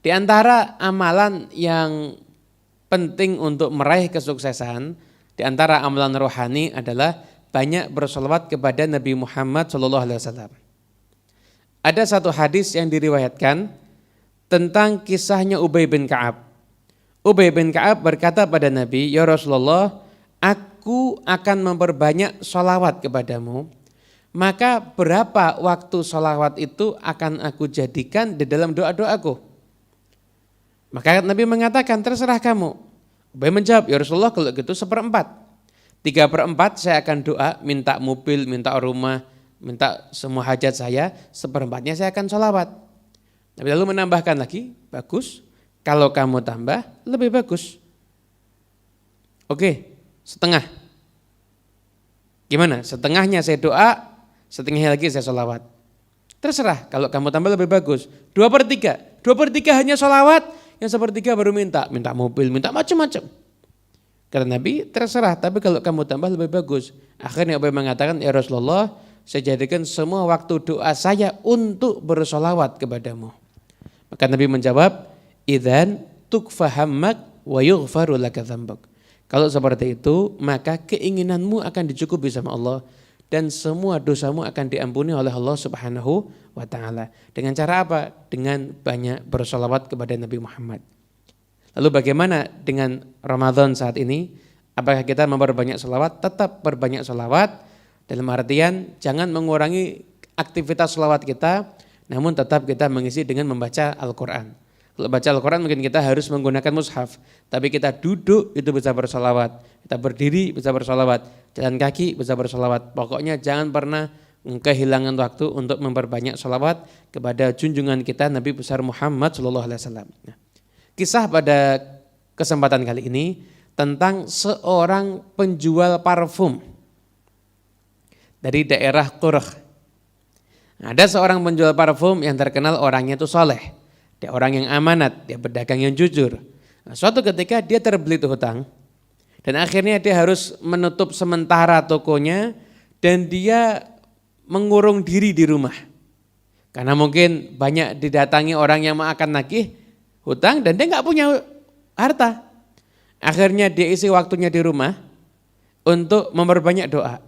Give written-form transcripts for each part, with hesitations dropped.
Di antara amalan yang penting untuk meraih kesuksesan, di antara amalan rohani adalah banyak bersolawat kepada Nabi Muhammad SAW. Ada satu hadis yang diriwayatkan tentang kisahnya Ubay bin Ka'ab. Ubay bin Ka'ab berkata pada Nabi, "Ya Rasulullah, aku akan memperbanyak sholawat kepadamu. Maka berapa waktu sholawat itu akan aku jadikan di dalam doa-doaku?" Maka Nabi mengatakan, "Terserah kamu." Ubay menjawab, "Ya Rasulullah, kalau gitu 1/4. 3/4 saya akan doa, minta mobil, minta rumah, minta semua hajat saya, 1/4-nya saya akan sholawat." Nabi lalu menambahkan lagi, "Bagus, kalau kamu tambah lebih bagus." Oke, setengah. Gimana? Setengahnya saya doa, setengahnya lagi saya sholawat. Terserah, kalau kamu tambah lebih bagus. 2/3. 2/3 hanya sholawat, yang 1/3 baru minta mobil, minta macam-macam. Kata Nabi, terserah, tapi kalau kamu tambah lebih bagus. Akhirnya Ubay mengatakan, "Ya Rasulullah, saya jadikan semua waktu doa saya untuk bersolawat kepadamu." Maka Nabi menjawab, "Idzan tukfa hammak wa yughfaru laka dzambuk." Kalau seperti itu, maka keinginanmu akan dicukupi sama Allah dan semua dosamu akan diampuni oleh Allah Subhanahu wa taala. Dengan cara apa? Dengan banyak bersolawat kepada Nabi Muhammad. Lalu bagaimana dengan Ramadan saat ini? Apakah kita memperbanyak sholawat? Tetap perbanyak sholawat, dalam artian jangan mengurangi aktivitas sholawat kita, namun tetap kita mengisi dengan membaca Al-Quran. Kalau baca Al-Quran mungkin kita harus menggunakan mushaf, tapi kita duduk itu bisa bersolawat, kita berdiri bisa bersolawat, jalan kaki bisa bersolawat. Pokoknya jangan pernah kehilangan waktu untuk memperbanyak sholawat kepada junjungan kita Nabi besar Muhammad SAW. Kisah pada kesempatan kali ini tentang seorang penjual parfum dari daerah Qurh. Ada seorang penjual parfum yang terkenal orangnya itu soleh. Dia orang yang amanat, dia pedagang yang jujur. Nah, suatu ketika dia terbelit hutang dan akhirnya dia harus menutup sementara tokonya dan dia mengurung diri di rumah. Karena mungkin banyak didatangi orang yang akan nagih hutang dan dia nggak punya harta. Akhirnya dia isi waktunya di rumah untuk memperbanyak doa,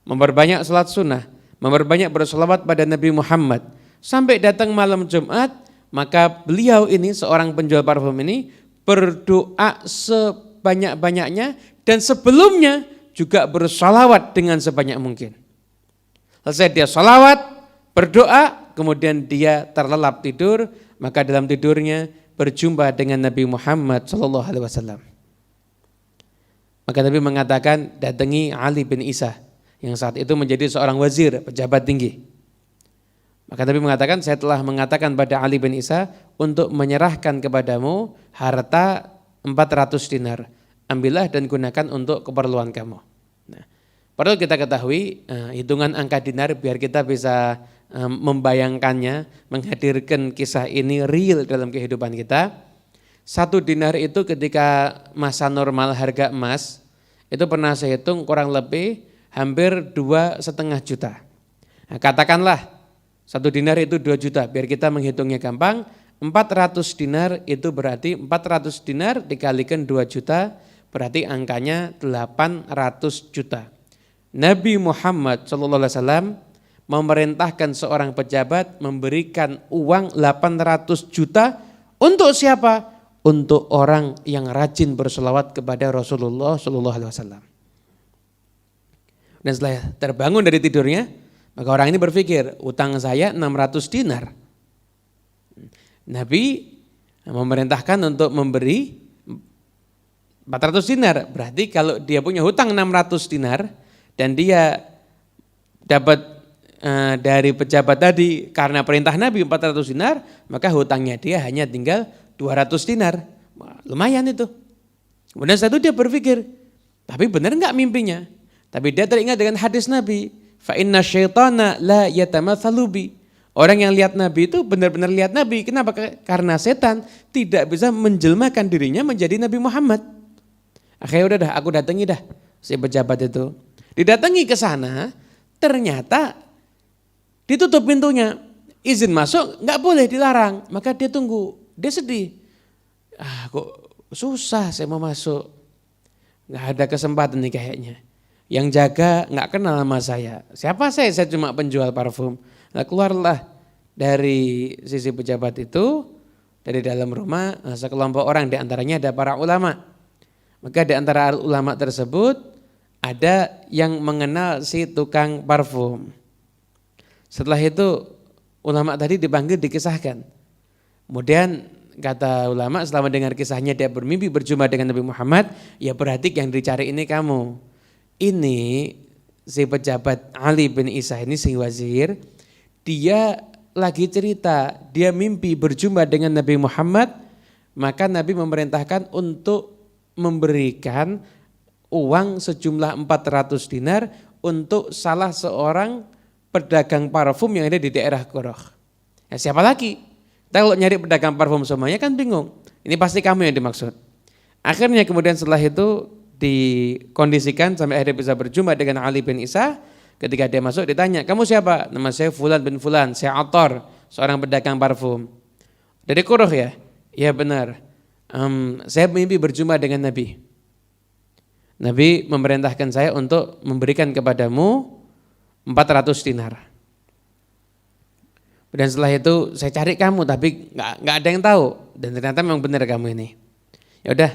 memperbanyak salat sunnah, memperbanyak bersolawat pada Nabi Muhammad. Sampai datang malam Jumat, maka beliau ini seorang penjual parfum ini berdoa sebanyak-banyaknya dan sebelumnya juga bersolawat dengan sebanyak mungkin. Selesai dia solawat, berdoa, kemudian dia terlelap tidur, maka dalam tidurnya berjumpa dengan Nabi Muhammad SAW. Maka Nabi mengatakan, datangi Ali bin Isa yang saat itu menjadi seorang wazir, pejabat tinggi. Maka Nabi mengatakan, saya telah mengatakan pada Ali bin Isa untuk menyerahkan kepadamu harta 400 dinar. Ambillah dan gunakan untuk keperluan kamu. Nah, perlu kita ketahui hitungan angka dinar biar kita bisa membayangkannya, menghadirkan kisah ini real dalam kehidupan kita. 1 dinar itu ketika masa normal harga emas, itu pernah saya hitung kurang lebih hampir 2,5 juta. Nah, katakanlah 1 dinar itu 2 juta, biar kita menghitungnya gampang, 400 dinar itu berarti 400 dinar dikalikan 2 juta, berarti angkanya 800 juta. Nabi Muhammad SAW memerintahkan seorang pejabat memberikan uang 800 juta untuk siapa? Untuk orang yang rajin berselawat kepada Rasulullah SAW. Dan setelah terbangun dari tidurnya, maka orang ini berpikir, utang saya 600 dinar. Nabi memerintahkan untuk memberi 400 dinar. Berarti kalau dia punya hutang 600 dinar dan dia dapat dari pejabat tadi karena perintah Nabi 400 dinar, maka hutangnya dia hanya tinggal 200 dinar. Wah, lumayan itu. Kemudian setelah itu dia berpikir, tapi benar enggak mimpinya? Tapi dia teringat dengan hadis Nabi, fa inna syaitana la yatamatsalu bi. Orang yang lihat Nabi itu benar-benar lihat Nabi. Kenapa? Karena setan tidak bisa menjelmakan dirinya menjadi Nabi Muhammad. Akhirnya udah dah, aku datangi dah si pejabat itu. Didatangi ke sana, ternyata ditutup pintunya. Izin masuk nggak boleh, dilarang. Maka dia tunggu Dia sedih. Kok susah saya mau masuk. Nggak ada kesempatan nih kayaknya. Yang jaga nggak kenal sama saya. Siapa saya cuma penjual parfum. Nah keluarlah dari sisi pejabat itu, dari dalam rumah sekelompok orang, di antaranya ada para ulama. Maka di antara ulama tersebut ada yang mengenal si tukang parfum. Setelah itu ulama tadi dipanggil, dikisahkan. Kemudian kata ulama, selama dengar kisahnya dia bermimpi berjumpa dengan Nabi Muhammad, ya berarti yang dicari ini kamu. Ini si pejabat Ali bin Isa ini, si wazir, dia lagi cerita, dia mimpi berjumpa dengan Nabi Muhammad, maka Nabi memerintahkan untuk memberikan uang sejumlah 400 dinar untuk salah seorang pedagang parfum yang ada di daerah Qurah. Ya, siapa lagi? Kita kalau nyari pedagang parfum semuanya kan bingung. Ini pasti kamu yang dimaksud. Akhirnya kemudian setelah itu dikondisikan sampai akhirnya bisa berjumpa dengan Ali bin Isa. Ketika dia masuk ditanya, kamu siapa? Nama saya Fulan bin Fulan, saya Athar, seorang pedagang parfum. Dari Qurah ya? Iya benar. Saya mimpi berjumpa dengan Nabi. Nabi memerintahkan saya untuk memberikan kepadamu 400 dinar. Dan setelah itu saya cari kamu tapi nggak ada yang tahu, dan ternyata memang benar kamu ini. Ya udah,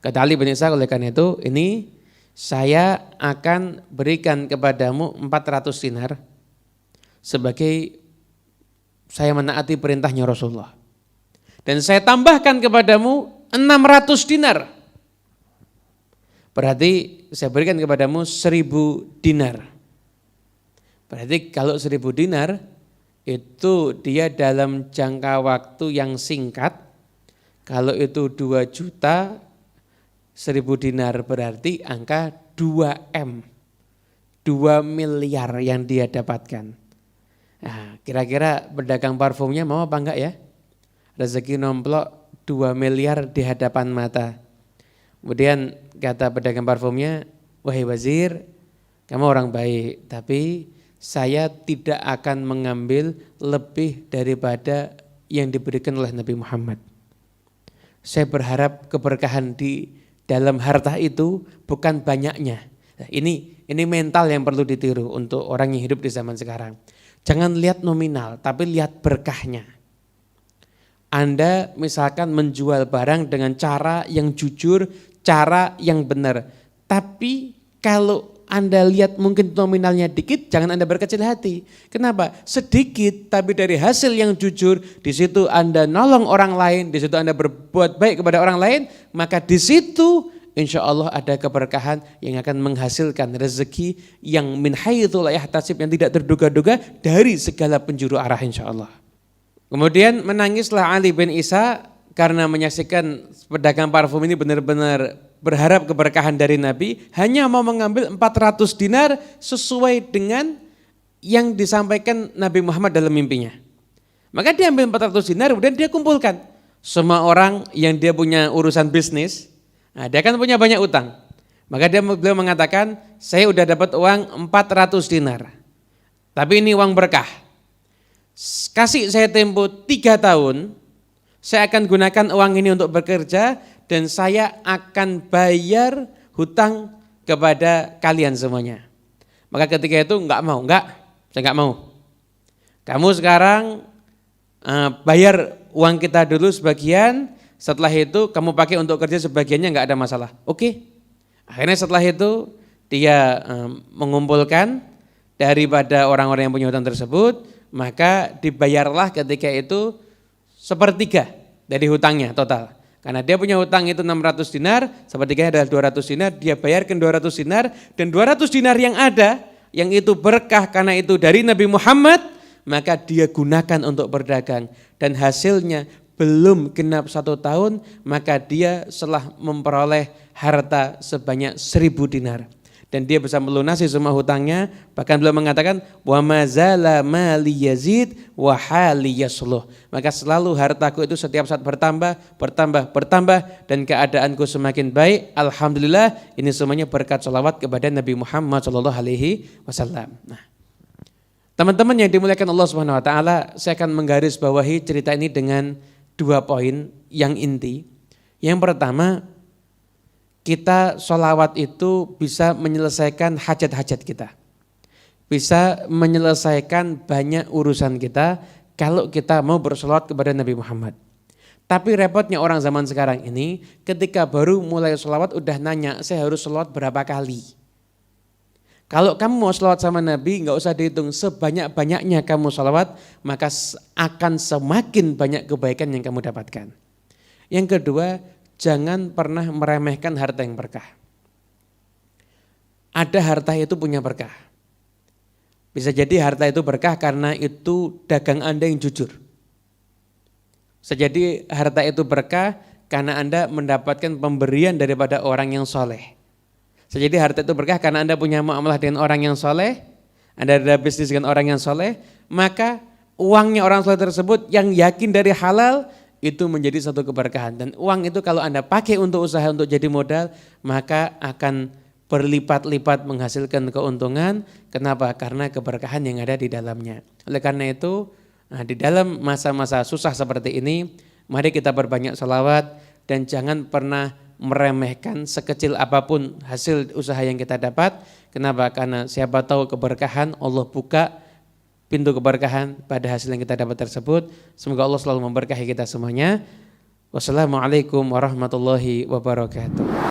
kata Ali bin Isa, oleh karena itu ini saya akan berikan kepadamu 400 dinar sebagai saya menaati perintahnya Rasulullah. Dan saya tambahkan kepadamu 600 dinar. Berarti saya berikan kepadamu 1000 dinar. Berarti kalau 1000 dinar itu dia dalam jangka waktu yang singkat. Kalau itu 2 juta, 1000 dinar berarti angka 2M, 2 miliar yang dia dapatkan. Nah, kira-kira pedagang parfumnya mau apa enggak ya? Rezeki nomplok 2 miliar di hadapan mata. Kemudian kata pedagang parfumnya, wahai wazir, kamu orang baik, tapi saya tidak akan mengambil lebih daripada yang diberikan oleh Nabi Muhammad. Saya berharap keberkahan di dalam harta itu bukan banyaknya. Nah, ini mental yang perlu ditiru untuk orang yang hidup di zaman sekarang. Jangan lihat nominal, tapi lihat berkahnya. Anda misalkan menjual barang dengan cara yang jujur, cara yang benar. Tapi kalau Anda lihat mungkin nominalnya dikit, jangan Anda berkecil hati. Kenapa? Sedikit tapi dari hasil yang jujur, di situ Anda nolong orang lain, di situ Anda berbuat baik kepada orang lain, maka di situ insya Allah ada keberkahan yang akan menghasilkan rezeki yang min haitsu la yahtasib, yang tidak terduga-duga dari segala penjuru arah insya Allah. Kemudian menangislah Ali bin Isa karena menyaksikan pedagang parfum ini benar-benar berharap keberkahan dari Nabi, hanya mau mengambil 400 dinar sesuai dengan yang disampaikan Nabi Muhammad dalam mimpinya. Maka dia ambil 400 dinar, kemudian dia kumpulkan semua orang yang dia punya urusan bisnis. Nah, dia kan punya banyak utang. Maka beliau mengatakan, saya udah dapat uang 400 dinar. Tapi ini uang berkah. Kasih saya tempo 3 tahun, saya akan gunakan uang ini untuk bekerja dan saya akan bayar hutang kepada kalian semuanya. Maka ketika itu saya enggak mau. Kamu sekarang bayar uang kita dulu sebagian, setelah itu kamu pakai untuk kerja sebagiannya, enggak ada masalah. Oke. Akhirnya setelah itu dia mengumpulkan daripada orang-orang yang punya hutang tersebut, maka dibayarlah ketika itu 1/3 dari hutangnya total. Karena dia punya hutang itu 600 dinar, 1/3 adalah 200 dinar, dia bayarkan 200 dinar, dan 200 dinar yang ada, yang itu berkah karena itu dari Nabi Muhammad, maka dia gunakan untuk berdagang. Dan hasilnya belum genap 1 tahun, maka dia telah memperoleh harta sebanyak 1000 dinar. Dan dia bisa melunasi semua hutangnya, bahkan beliau mengatakan wa mazala mali yazid wa hali yasluh. Maka selalu hartaku itu setiap saat bertambah dan keadaanku semakin baik. Alhamdulillah, ini semuanya berkat sholawat kepada Nabi Muhammad sallallahu alaihi wasallam. Nah, teman-teman yang dimuliakan Allah Subhanahu wa taala, saya akan menggarisbawahi cerita ini dengan 2 poin yang inti. Yang pertama, kita sholawat itu bisa menyelesaikan hajat-hajat kita. Bisa menyelesaikan banyak urusan kita kalau kita mau bersolawat kepada Nabi Muhammad. Tapi repotnya orang zaman sekarang ini, ketika baru mulai sholawat udah nanya, saya harus sholawat berapa kali? Kalau kamu mau sholawat sama Nabi, nggak usah dihitung, sebanyak-banyaknya kamu sholawat, maka akan semakin banyak kebaikan yang kamu dapatkan. Yang kedua, jangan pernah meremehkan harta yang berkah. Ada harta itu punya berkah. Bisa jadi harta itu berkah karena itu dagang Anda yang jujur. Bisa jadi harta itu berkah karena Anda mendapatkan pemberian daripada orang yang soleh. Bisa jadi harta itu berkah karena Anda punya muamalah dengan orang yang soleh, Anda ada bisnis dengan orang yang soleh, maka uangnya orang soleh tersebut yang yakin dari halal itu menjadi satu keberkahan. Dan uang itu kalau Anda pakai untuk usaha, untuk jadi modal, maka akan berlipat-lipat menghasilkan keuntungan. Kenapa? Karena keberkahan yang ada di dalamnya. Oleh karena itu, di dalam masa-masa susah seperti ini, mari kita berbanyak sholawat dan jangan pernah meremehkan sekecil apapun hasil usaha yang kita dapat. Kenapa? Karena siapa tahu keberkahan, Allah buka pintu keberkahan pada hasil yang kita dapat tersebut. Semoga Allah selalu memberkahi kita semuanya. Wassalamualaikum warahmatullahi wabarakatuh.